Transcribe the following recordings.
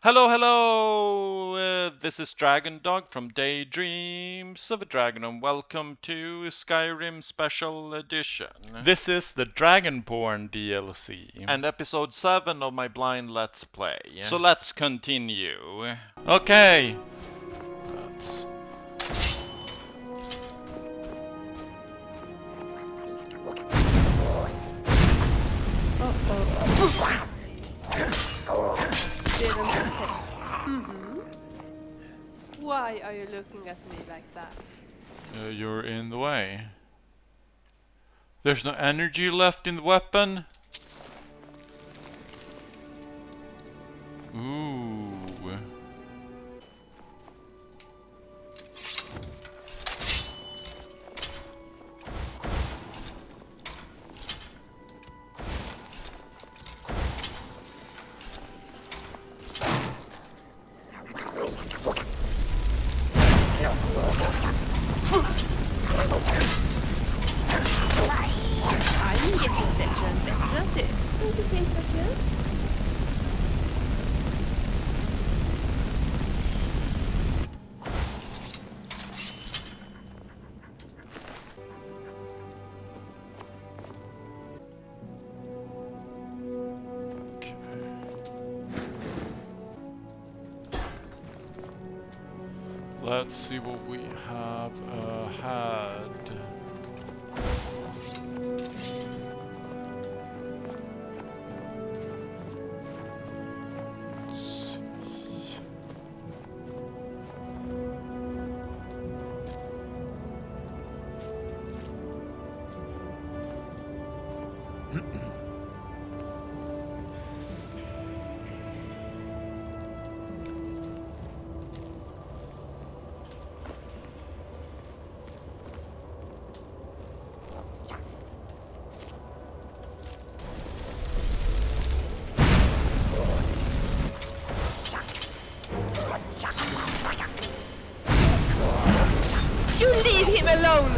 Hello, hello! This is Dragondog from Daydreams of a Dragon, and welcome to Skyrim Special Edition. This is the Dragonborn DLC. And episode 7 of my blind Let's Play. So let's continue. Okay. Why are you looking at me like that? You're in the way. There's no energy left in the weapon. Ooh. I'm getting better and better at this. Don't you think so too? Let's see what we have had. You leave him alone!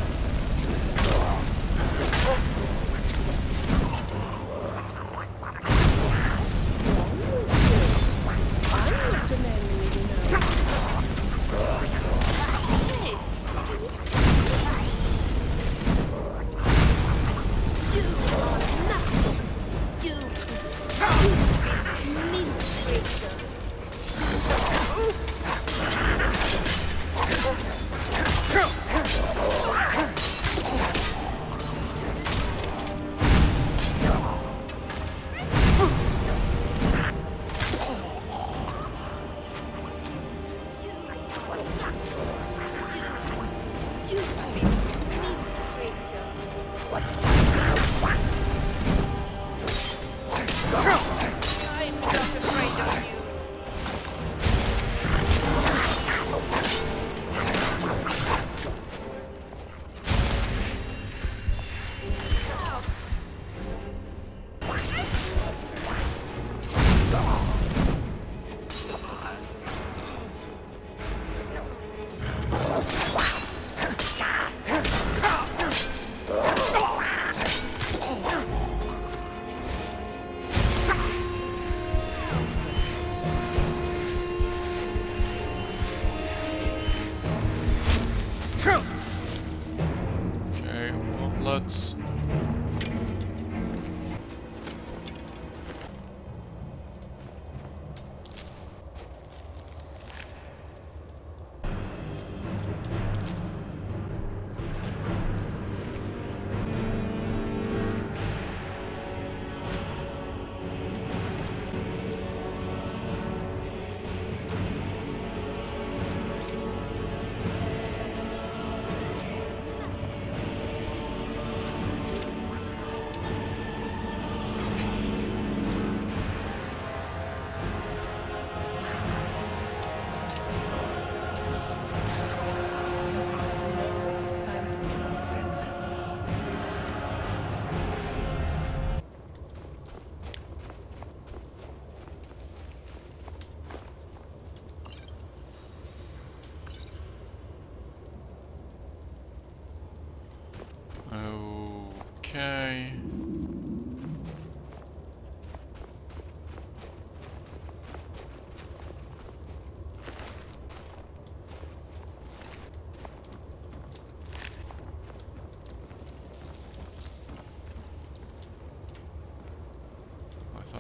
I'm not a man, you know. Hey! You are nothing. Stupid miscreature.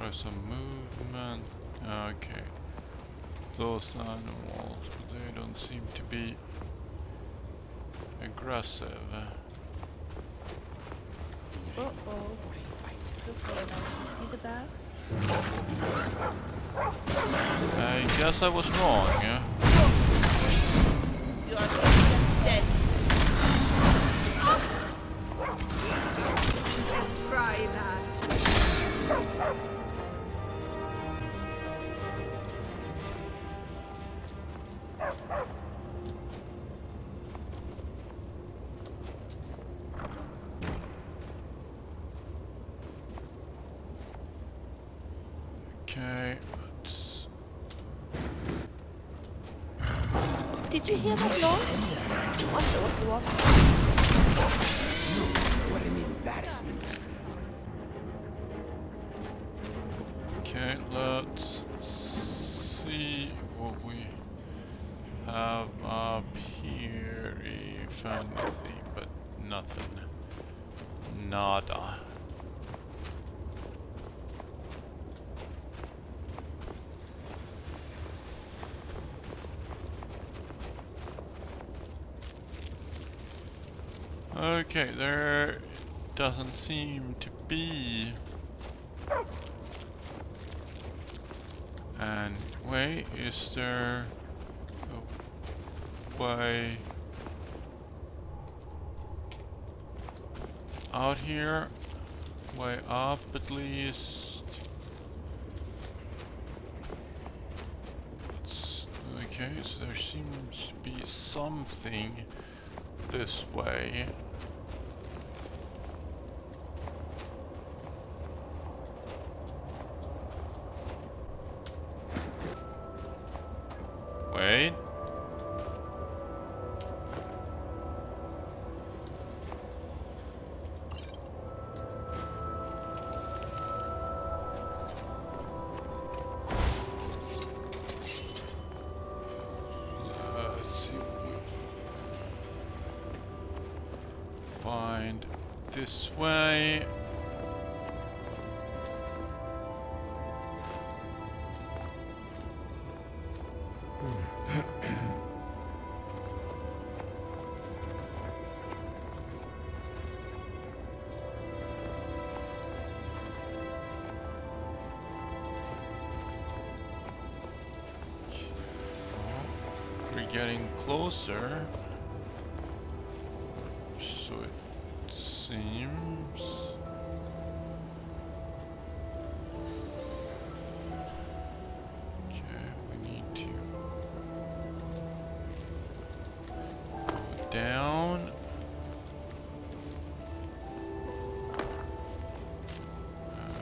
There's some movement. Okay. Those animals, but they don't seem to be aggressive. Uh-oh. Look over there. You see the bear? I guess I was wrong. You are dead. Try that. Okay, let's... Did you hear that noise? I wonder what it was. What an embarrassment. Okay, let's see what we have up here. If anything, but nothing. Nada. Okay, there doesn't seem to be. And wait, is there a way out here? Way up at least. Okay, so there seems to be something this way. Wait. Let's see. Find this way. We're getting closer. So it seems. Okay, we need to go down.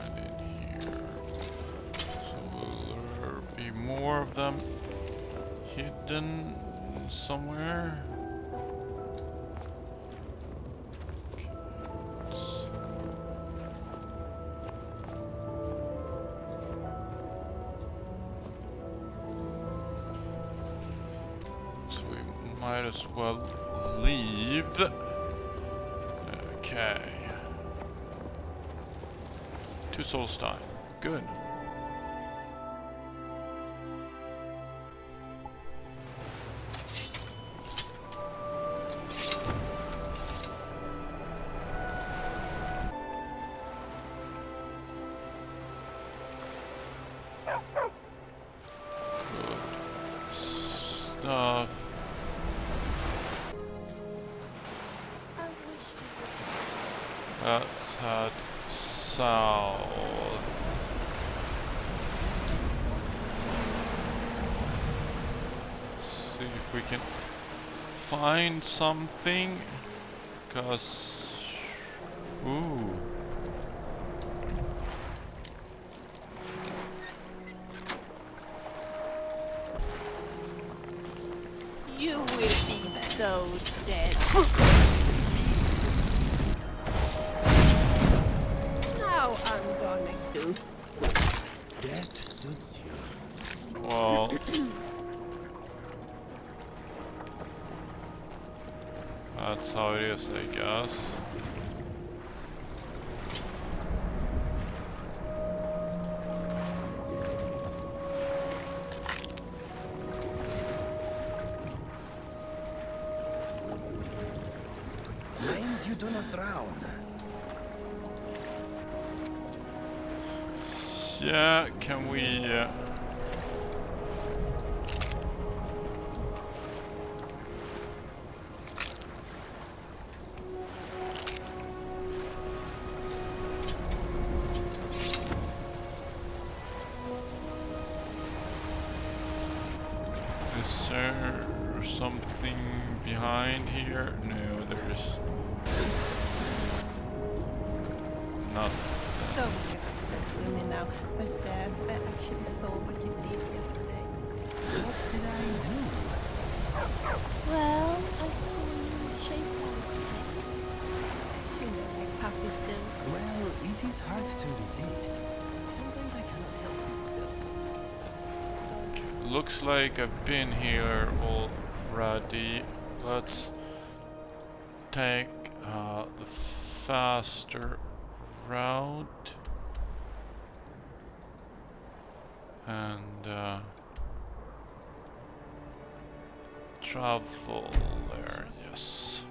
And in here. So will there be more of them hidden somewhere? Okay, so we might as well leave. Okay. 2 souls die. Good. Stuff. Let's head south. See if we can find something. Cause ooh. You will be so dead. Now I'm gonna do. Death suits you. Well, that's how it is, I guess. you do not drown. Yeah, can we... Is there something behind here? No, there's nothing. Don't get upset with me now, but I actually saw what you did yesterday. What did I do? Well, I saw you chase out. You know, like puppies do. Well, it is hard to resist. Sometimes I cannot help myself. Looks like I've been here already. Let's take the faster route and travel there. Yes.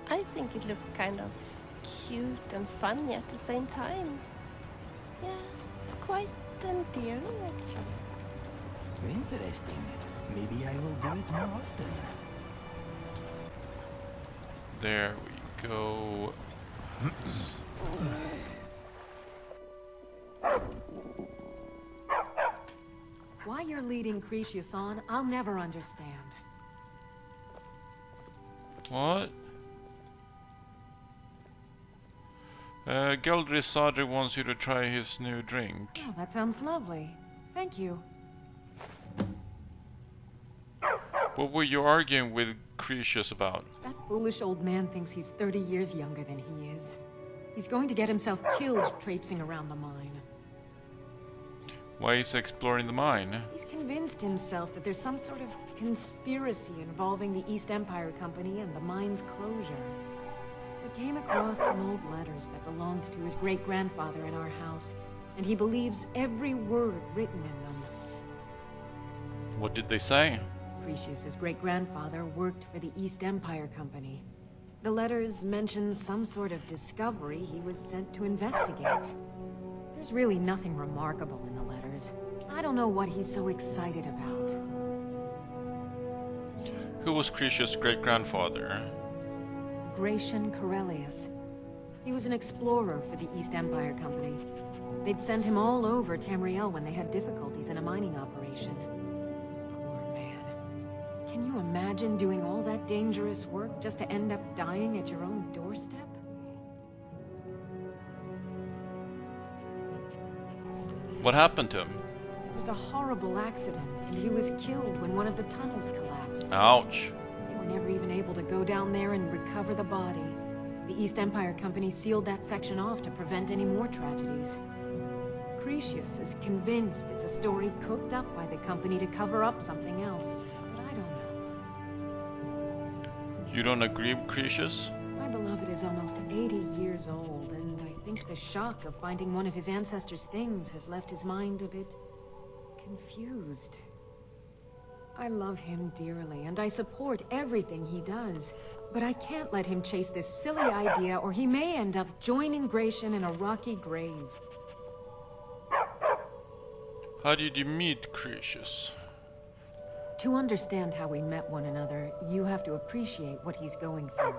I think it looked kind of cute and funny at the same time. Yes, quite endearing actually. Interesting. Maybe I will do it more often. There we go. Why you're leading Cretius on, I'll never understand. What? Geldris Sadri wants you to try his new drink. Oh, that sounds lovely. Thank you. What were you arguing with Cretius about? That foolish old man thinks he's 30 years younger than he is. He's going to get himself killed traipsing around the mine. Why is he exploring the mine? He's convinced himself that there's some sort of conspiracy involving the East Empire Company and the mine's closure. We came across some old letters that belonged to his great-grandfather in our house, and he believes every word written in them. What did they say? Cretius' great-grandfather worked for the East Empire Company. The letters mention some sort of discovery he was sent to investigate. There's really nothing remarkable in the letters. I don't know what he's so excited about. Who was Cretius' great-grandfather? Gratian Corellius. He was an explorer for the East Empire Company. They'd send him all over Tamriel when they had difficulties in a mining operation. Poor man. Can you imagine doing all that dangerous work just to end up dying at your own doorstep? What happened to him? There was a horrible accident, and he was killed when one of the tunnels collapsed. Ouch. They were never even able to go down there and recover the body. The East Empire Company sealed that section off to prevent any more tragedies. Cretius is convinced it's a story cooked up by the company to cover up something else, but I don't know. You don't agree with Cretius? My beloved is almost 80 years old, and I think the shock of finding one of his ancestors' things has left his mind a bit confused. I love him dearly, and I support everything he does. But I can't let him chase this silly idea, or he may end up joining Gratian in a rocky grave. How did you meet Cretius? To understand how we met one another, you have to appreciate what he's going through.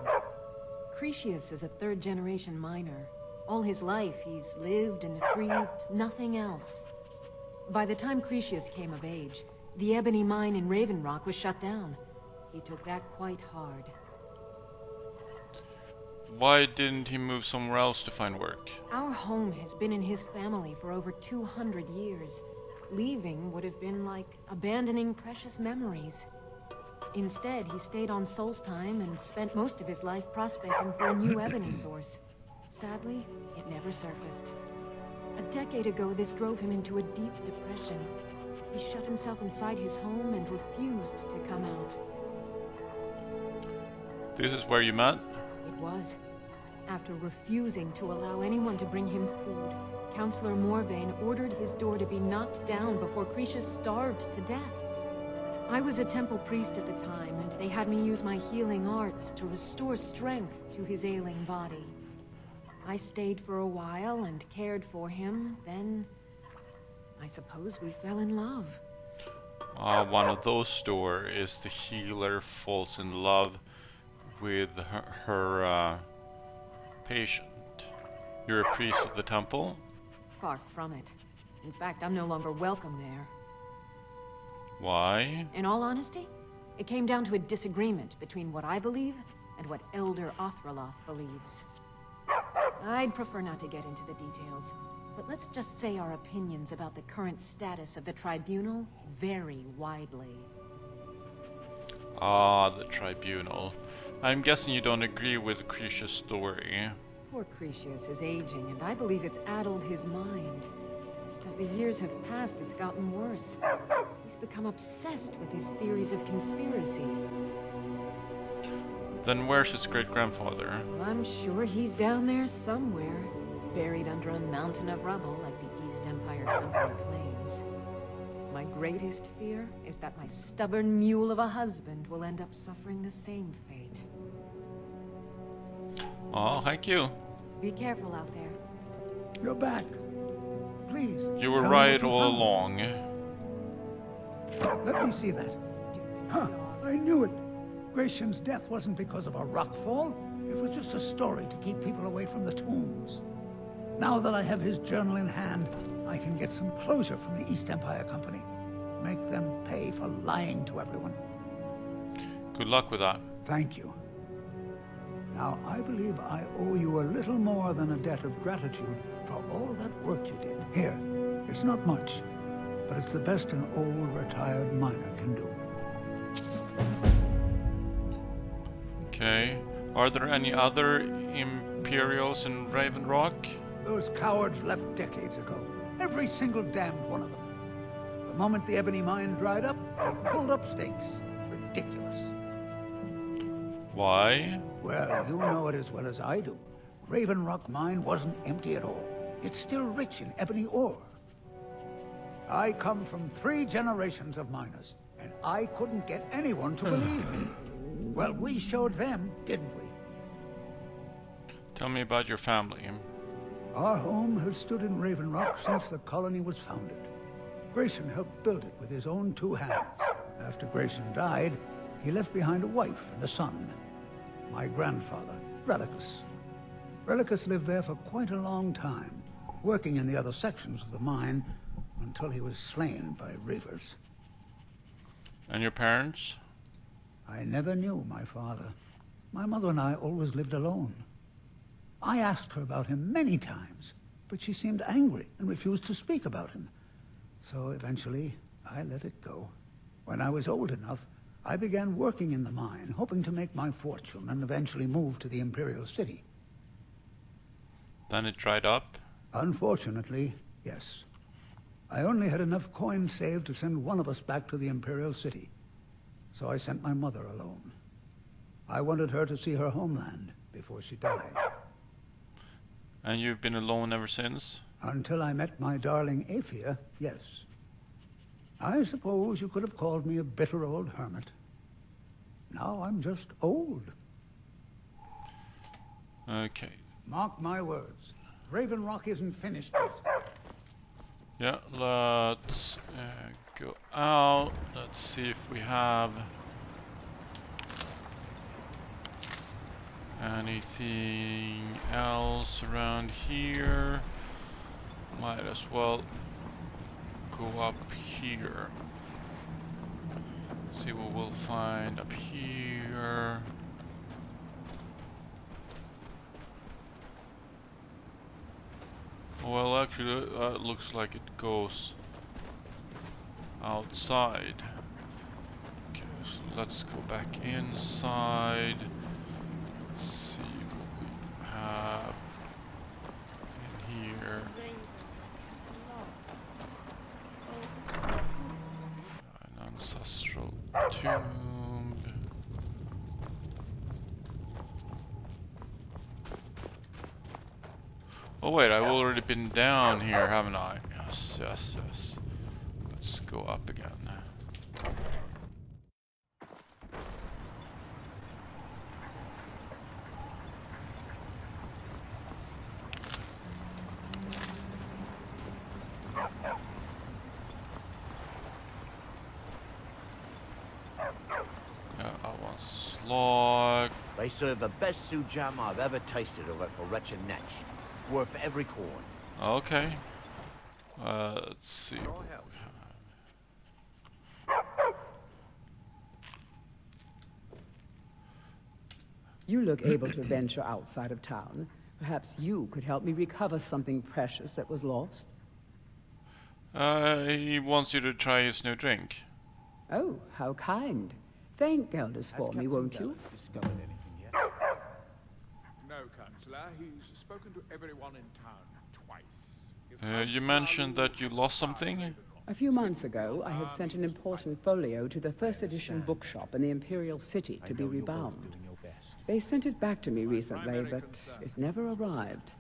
Cretius is a third-generation miner. All his life, he's lived and breathed nothing else. By the time Cretius came of age, the ebony mine in Raven Rock was shut down. He took that quite hard. Why didn't he move somewhere else to find work? Our home has been in his family for over 200 years. Leaving would have been like abandoning precious memories. Instead, he stayed on Solstheim and spent most of his life prospecting for a new ebony source. Sadly, it never surfaced. A decade ago, this drove him into a deep depression. He shut himself inside his home and refused to come out. This is where you met? It was. After refusing to allow anyone to bring him food, Counselor Morvain ordered his door to be knocked down before Cretius starved to death. I was a temple priest at the time, and they had me use my healing arts to restore strength to his ailing body. I stayed for a while and cared for him, then I suppose we fell in love. One of those stories is the healer falls in love with her patient. You're a priest of the temple? Far from it. In fact, I'm no longer welcome there. Why? In all honesty, it came down to a disagreement between what I believe and what Elder Othraloth believes. I'd prefer not to get into the details, but let's just say our opinions about the current status of the tribunal vary widely. Ah, the tribunal. I'm guessing you don't agree with Cretia's story. Poor Cretius is aging, and I believe it's addled his mind. As the years have passed, it's gotten worse. He's become obsessed with his theories of conspiracy. Then where's his great-grandfather? I'm sure he's down there somewhere, buried under a mountain of rubble like the East Empire Company claims. My greatest fear is that my stubborn mule of a husband will end up suffering the same fate. Oh, thank you. Be careful out there. You're back. Please. You were tell me right what you all found. along. Let me see that. Stupid Huh, dog. I knew it. Gratian's death wasn't because of a rockfall. It was just a story to keep people away from the tombs. Now that I have his journal in hand, I can get some closure from the East Empire Company. Make them pay for lying to everyone. Good luck with that. Thank you. Now, I believe I owe you a little more than a debt of gratitude for all that work you did. Here, it's not much, but it's the best an old retired miner can do. Okay. Are there any other Imperials in Raven Rock? Those cowards left decades ago. Every single damned one of them. The moment the ebony mine dried up, they pulled up stakes. Ridiculous. Why? Well, you know it as well as I do. Raven Rock Mine wasn't empty at all. It's still rich in ebony ore. I come from 3 generations of miners, and I couldn't get anyone to believe me. Well, we showed them, didn't we? Tell me about your family. Our home has stood in Raven Rock since the colony was founded. Grayson helped build it with his own 2 hands. After Grayson died, he left behind a wife and a son. My grandfather, Relicus. Relicus lived there for quite a long time, working in the other sections of the mine until he was slain by reavers. And your parents? I never knew my father. My mother and I always lived alone. I asked her about him many times, but she seemed angry and refused to speak about him. So eventually, I let it go. When I was old enough, I began working in the mine, hoping to make my fortune and eventually move to the Imperial City. Then it dried up? Unfortunately, yes. I only had enough coin saved to send one of us back to the Imperial City. So I sent my mother alone. I wanted her to see her homeland before she died. And you've been alone ever since? Until I met my darling Aphia, yes. I suppose you could have called me a bitter old hermit. Now I'm just old. Okay. Mark my words. Raven Rock isn't finished yet. Yeah, let's go out. Let's see if we have anything else around here. Might as well go up here. See what we'll find up here. Well, actually, it looks like it goes outside. Okay, so let's go back inside. Let's see what we have in here. An ancestral tomb. Oh wait, I've already been down here, haven't I? Yes, yes, yes. Let's go up again. They serve the best sujam I've ever tasted of it for wretched Netch. Worth every coin. Okay. Let's see. You look able to venture outside of town. Perhaps you could help me recover something precious that was lost? He wants you to try his new drink. Oh, how kind. Thank Gelders for me, won't you? Discovered anything yet? No, Councillor. He's spoken to everyone in town twice. You mentioned that you lost something? A few months ago, I had sent an important folio to the first edition bookshop in the Imperial City to be rebound. They sent it back to me recently, but it never arrived.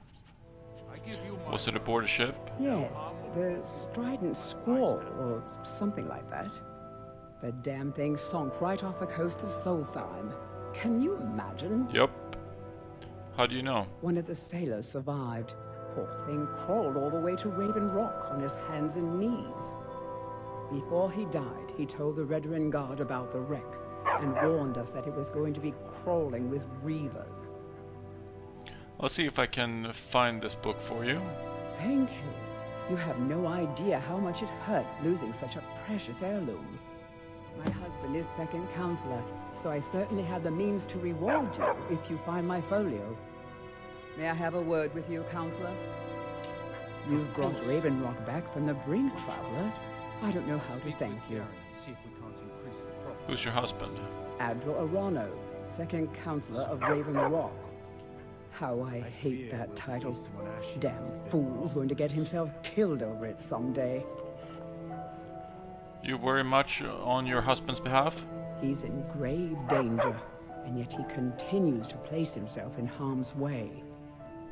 Was it aboard a ship? Yes, the Strident Squall, or something like that. The damn thing sunk right off the coast of Solstheim. Can you imagine? Yep. How do you know? One of the sailors survived. Poor thing crawled all the way to Raven Rock on his hands and knees. Before he died, he told the Redoran Guard about the wreck and warned us that it was going to be crawling with reavers. I'll see if I can find this book for you. Thank you. You have no idea how much it hurts losing such a precious heirloom. My husband is second counselor, so I certainly have the means to reward you if you find my folio. May I have a word with you, counselor? You've brought Raven Rock back from the brink, traveler. I don't know how to thank you. Who's your husband? Adral Arano, second counselor of Raven Rock. How I hate that title. Damn fool's going to get himself killed over it someday. You worry much on your husband's behalf? He's in grave danger, and yet he continues to place himself in harm's way.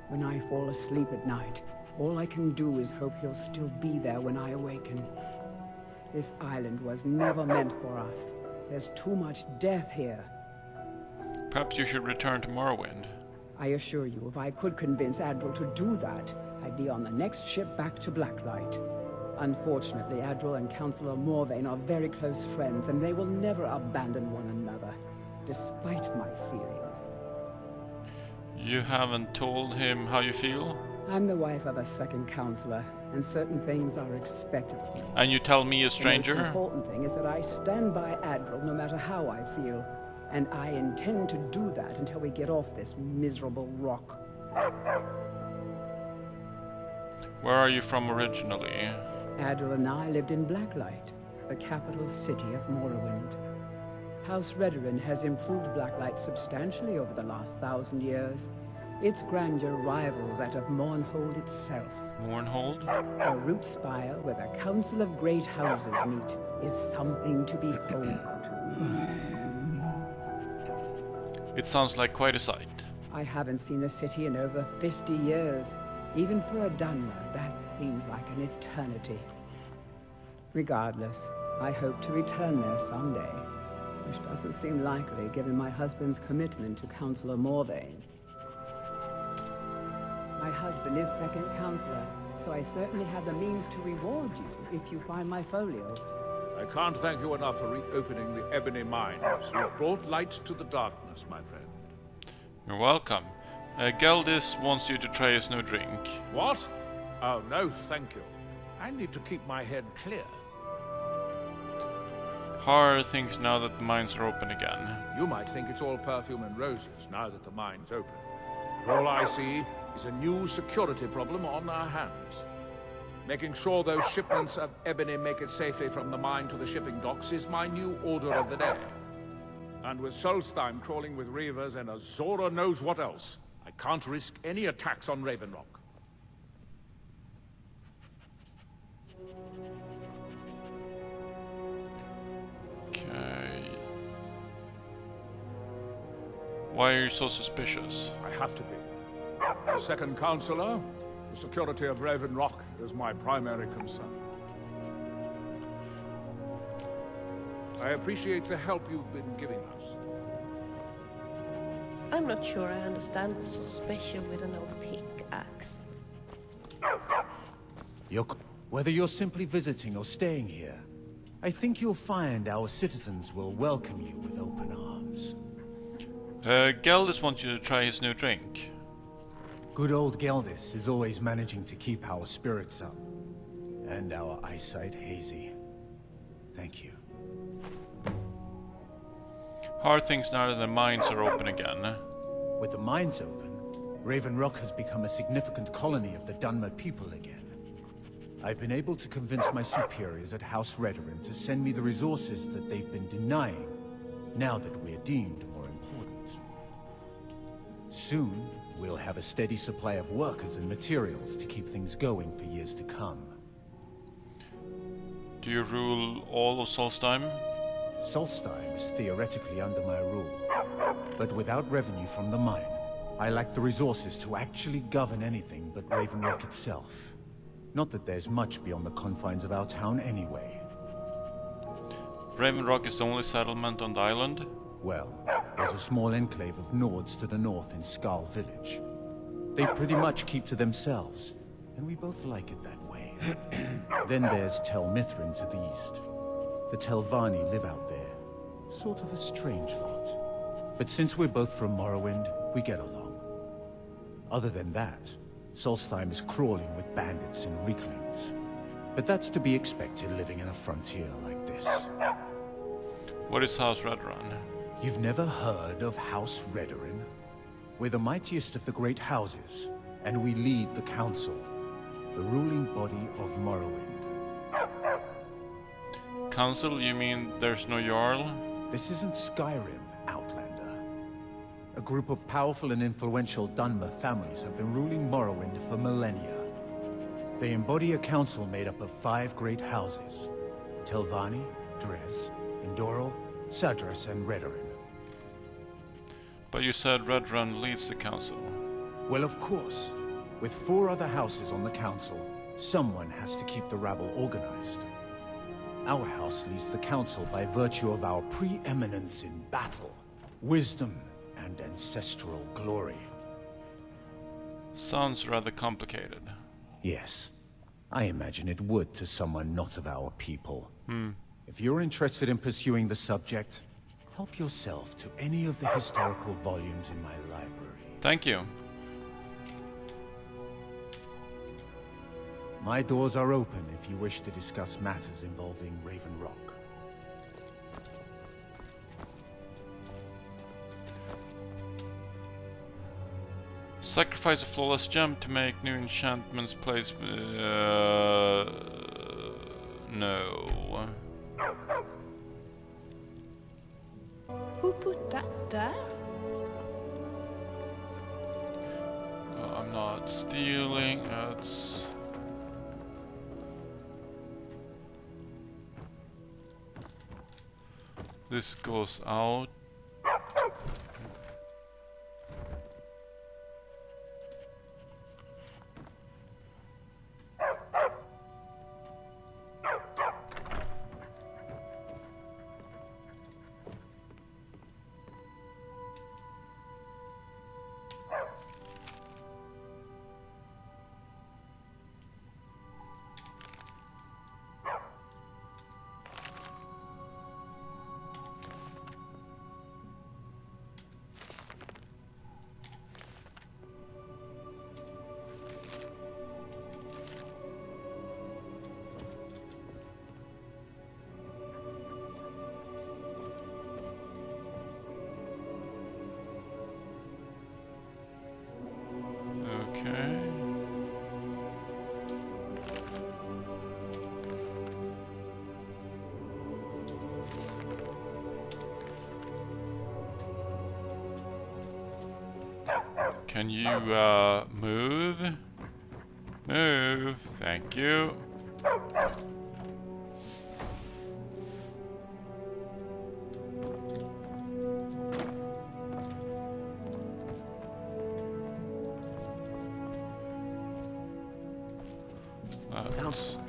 When I fall asleep at night, all I can do is hope he'll still be there when I awaken. This island was never meant for us. There's too much death here. Perhaps you should return to Morrowind. I assure you, if I could convince Adral to do that, I'd be on the next ship back to Blacklight. Unfortunately, Adral and Councillor Morvain are very close friends, and they will never abandon one another, despite my feelings. You haven't told him how you feel? I'm the wife of a second counselor, and certain things are expected of me. And you tell me, a stranger? The most important thing is that I stand by Adral no matter how I feel, and I intend to do that until we get off this miserable rock. Where are you from originally? Adral and I lived in Blacklight, the capital city of Morrowind. House Redoran has improved Blacklight substantially over the last 1,000 years. Its grandeur rivals that of Mournhold itself. Mournhold? A root spire where the council of great houses meet is something to behold. It sounds like quite a sight. I haven't seen the city in over 50 years. Even for a Dunmer, that seems like an eternity. Regardless, I hope to return there someday, which doesn't seem likely given my husband's commitment to Councillor Morvain. My husband is second counselor, so I certainly have the means to reward you if you find my folio. I can't thank you enough for reopening the Ebony Mines. You've brought light to the darkness, my friend. You're welcome. Geldis wants you to try his new drink. What? Oh, no, thank you. I need to keep my head clear. Har thinks now that the mines are open again. You might think it's all perfume and roses now that the mine's open. But all I see is a new security problem on our hands. Making sure those shipments of ebony make it safely from the mine to the shipping docks is my new order of the day. And with Solstheim crawling with reavers and Azora knows what else, I can't risk any attacks on Raven Rock. Okay. Why are you so suspicious? I have to be. As second counselor, the security of Raven Rock is my primary concern. I appreciate the help you've been giving us. I'm not sure I understand what's so special with an old pickaxe. Whether you're simply visiting or staying here, I think you'll find our citizens will welcome you with open arms. Geldis wants you to try his new drink. Good old Geldis is always managing to keep our spirits up. And our eyesight hazy. Thank you. How are things now that the mines are open again? With the mines open, Raven Rock has become a significant colony of the Dunmer people again. I've been able to convince my superiors at House Redoran to send me the resources that they've been denying, now that we're deemed more important. Soon, we'll have a steady supply of workers and materials to keep things going for years to come. Do you rule all of Solstheim? Solstheim is theoretically under my rule, but without revenue from the mine, I lack the resources to actually govern anything but Raven Rock itself. Not that there's much beyond the confines of our town anyway. Raven Rock is the only settlement on the island? Well, there's a small enclave of Nords to the north in Skal Village. They pretty much keep to themselves, and we both like it that way. Then there's Tel Mithrin to the east. The Telvanni live out there. Sort of a strange lot. But since we're both from Morrowind, we get along. Other than that, Solstheim is crawling with bandits and weaklings. But that's to be expected living in a frontier like this. What is House Redoran? You've never heard of House Redoran? We're the mightiest of the great houses, and we lead the council, the ruling body of Morrowind. Council, you mean there's no Jarl? This isn't Skyrim, Outlander. A group of powerful and influential Dunmer families have been ruling Morrowind for millennia. They embody a council made up of 5 great houses: Telvanni, Dres, Indoril, Sadras, and Redoran. But you said Redoran leads the council. Well, of course. With 4 other houses on the council, someone has to keep the rabble organized. Our house leads the council by virtue of our preeminence in battle, wisdom, and ancestral glory. Sounds rather complicated. Yes. I imagine it would to someone not of our people. If you're interested in pursuing the subject, help yourself to any of the historical volumes in my library. Thank you. My doors are open if you wish to discuss matters involving Raven Rock. Sacrifice a flawless gem to make new enchantments place... no. Who put that there? I'm not stealing, that's... This goes out. Okay. Can you move? Move, thank you. Council.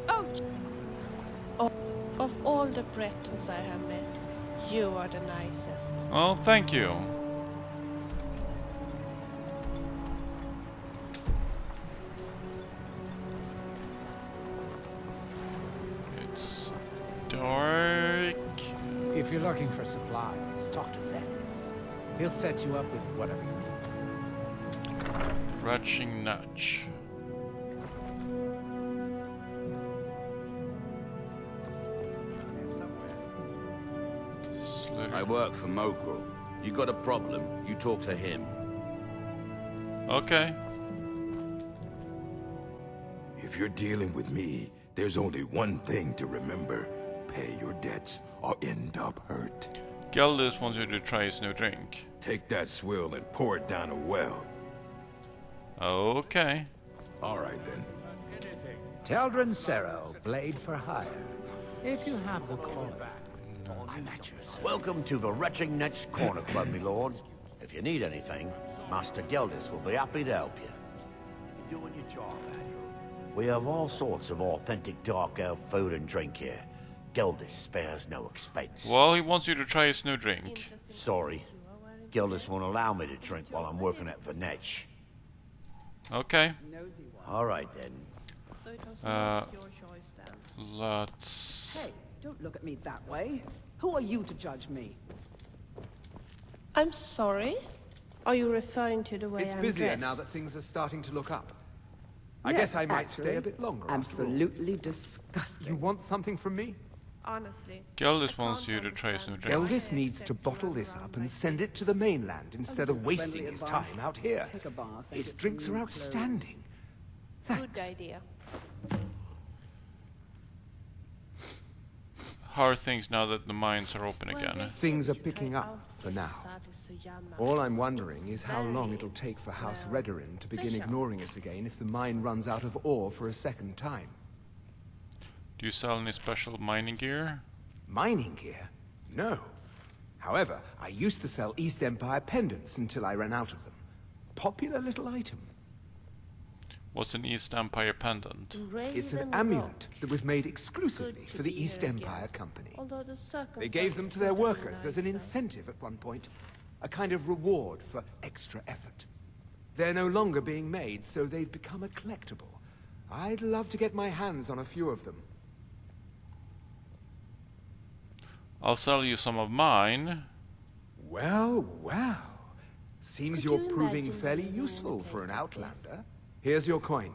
Oh, of all the Bretons I have met, you are the nicest. Oh, thank you. It's dark. If If you're looking for supplies, talk to Fez. He'll set you up with whatever you need. Retching Nudge. I work for Mogrel. You got a problem, you talk to him. Okay. If you're dealing with me, there's only one thing to remember. Pay your debts or end up hurt. Geldis wants you to try his new drink. Take that swill and pour it down a well. Okay. Alright then. Teldrin Sero, blade for hire. If you have the coin, I'm at yours. Welcome to the Retching Next Corner Club, my lord. If you need anything, Master Geldis will be happy to help you. You're doing your job, Andrew. We have all sorts of authentic dark elf food and drink here. Geldis spares no expense. Well, he wants you to try his new drink. Sorry. Geldis won't allow me to drink while I'm working at Vinetch. Okay. Alright then. So it was not your choice then. Let's... Hey, don't look at me that way. Who are you to judge me? I'm sorry? Are you referring to the way It's I'm busier dressed? now that things are starting to look up. I Yes, guess I might stay a actually. bit longer. Absolutely disgusting. You want something from me? Honestly. Geldis wants you to try his new drink. Geldis needs to bottle this up and send it to the mainland instead of wasting his time out here. Take a bath. and His get drinks some are new outstanding. Good Thanks. idea. How are things now that the mines are open again? Things are picking up for now. All I'm wondering is how long it'll take for House Redorin to begin ignoring us again if the mine runs out of ore for a second time. Do you sell any special mining gear? Mining gear? No. However, I used to sell East Empire pendants until I ran out of them. Popular little item. What's an East Empire pendant? It's an amulet that was made exclusively for the East Empire Company. They gave them to their workers as an incentive at one point. A kind of reward for extra effort. They're no longer being made, so they've become a collectible. I'd love to get my hands on a few of them. I'll sell you some of mine. Well, well. Seems you're proving fairly useful for an Outlander. Here's your coin.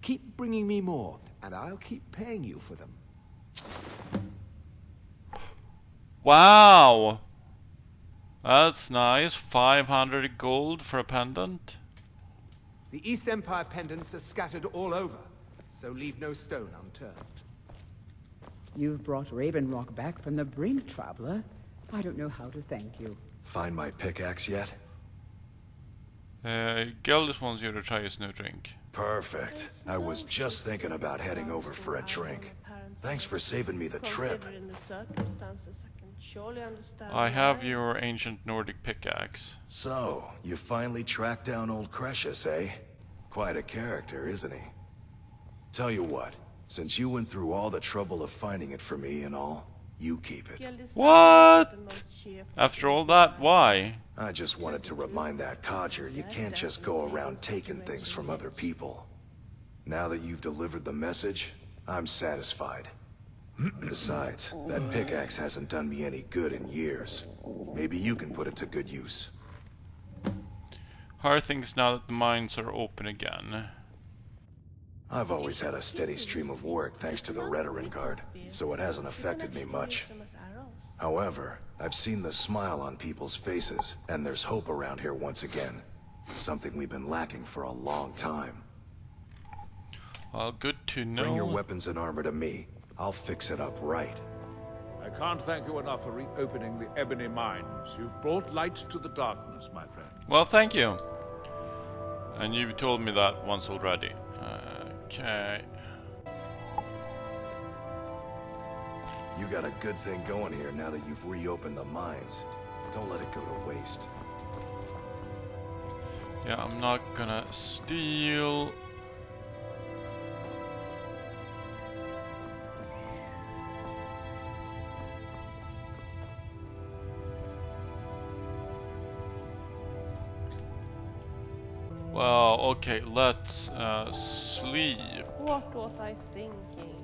Keep bringing me more, and I'll keep paying you for them. Wow! That's nice. 500 gold for a pendant. The East Empire pendants are scattered all over, so leave no stone unturned. You've brought Raven Rock back from the brink, traveler. I don't know how to thank you. Find my pickaxe yet? Geldis wants you to try his new drink. Perfect. I was just thinking about heading over for a drink. Thanks for saving me the trip. I have your ancient Nordic pickaxe. So, you finally tracked down old Cretius, eh? Quite a character, isn't he? Tell you what, since you went through all the trouble of finding it for me and all, you keep it. What? After all that, why? I just wanted to remind that codger you can't just go around taking things from other people. Now that you've delivered the message, I'm satisfied. Besides, that pickaxe hasn't done me any good in years. Maybe you can put it to good use. How are things now that the mines are open again? I've always had a steady stream of work thanks to the Redorin Guard, so it hasn't affected me much. However, I've seen the smile on people's faces, and there's hope around here once again. Something we've been lacking for a long time. Well, good to know. Bring your weapons and armor to me. I'll fix it up right. I can't thank you enough for reopening the Ebony Mines. You've brought light to the darkness, my friend. Well, thank you. And you've told me that once already. Okay. You got a good thing going here now that you've reopened the mines. Don't let it go to waste. Yeah, I'm not gonna steal. Well, okay, let's sleep. What was I thinking?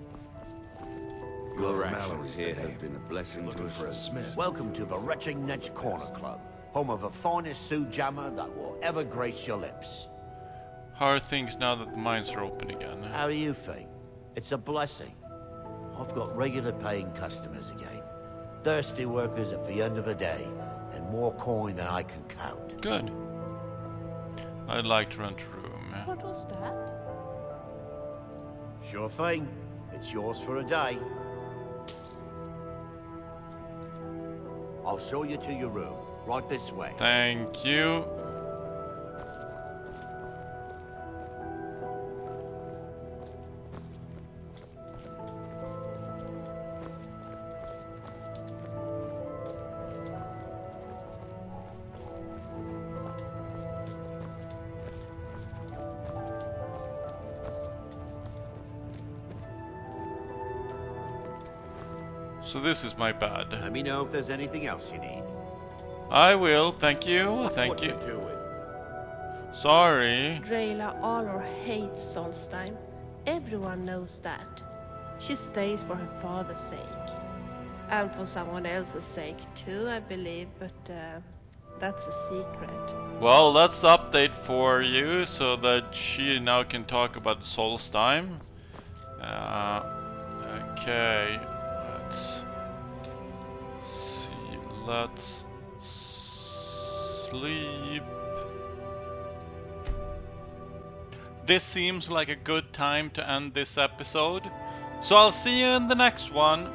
Your actions Mallory's here the have name. been a blessing Looking for a smith. Welcome to the Retching Nedge Corner Club, home of the finest Sioux jammer that will ever grace your lips. How are things now that the mines are open again? How do you think? It's a blessing. I've got regular paying customers again. Thirsty workers at the end of the day, and more coin than I can count. Good. I'd like to rent a room. What was that? Sure thing. It's yours for a day. I'll show you to your room. Right this way. Thank you. So this is my bed. Let me know if there's anything else you need. I will, thank you, thank What you. you doing? Sorry. Drayla Allor hates Solstheim. Everyone knows that. She stays for her father's sake. And for someone else's sake too, I believe, but that's a secret. Well, let's update for you so that she now can talk about Solstheim. Okay, let's see, let's sleep. This seems like a good time to end this episode, so I'll see you in the next one.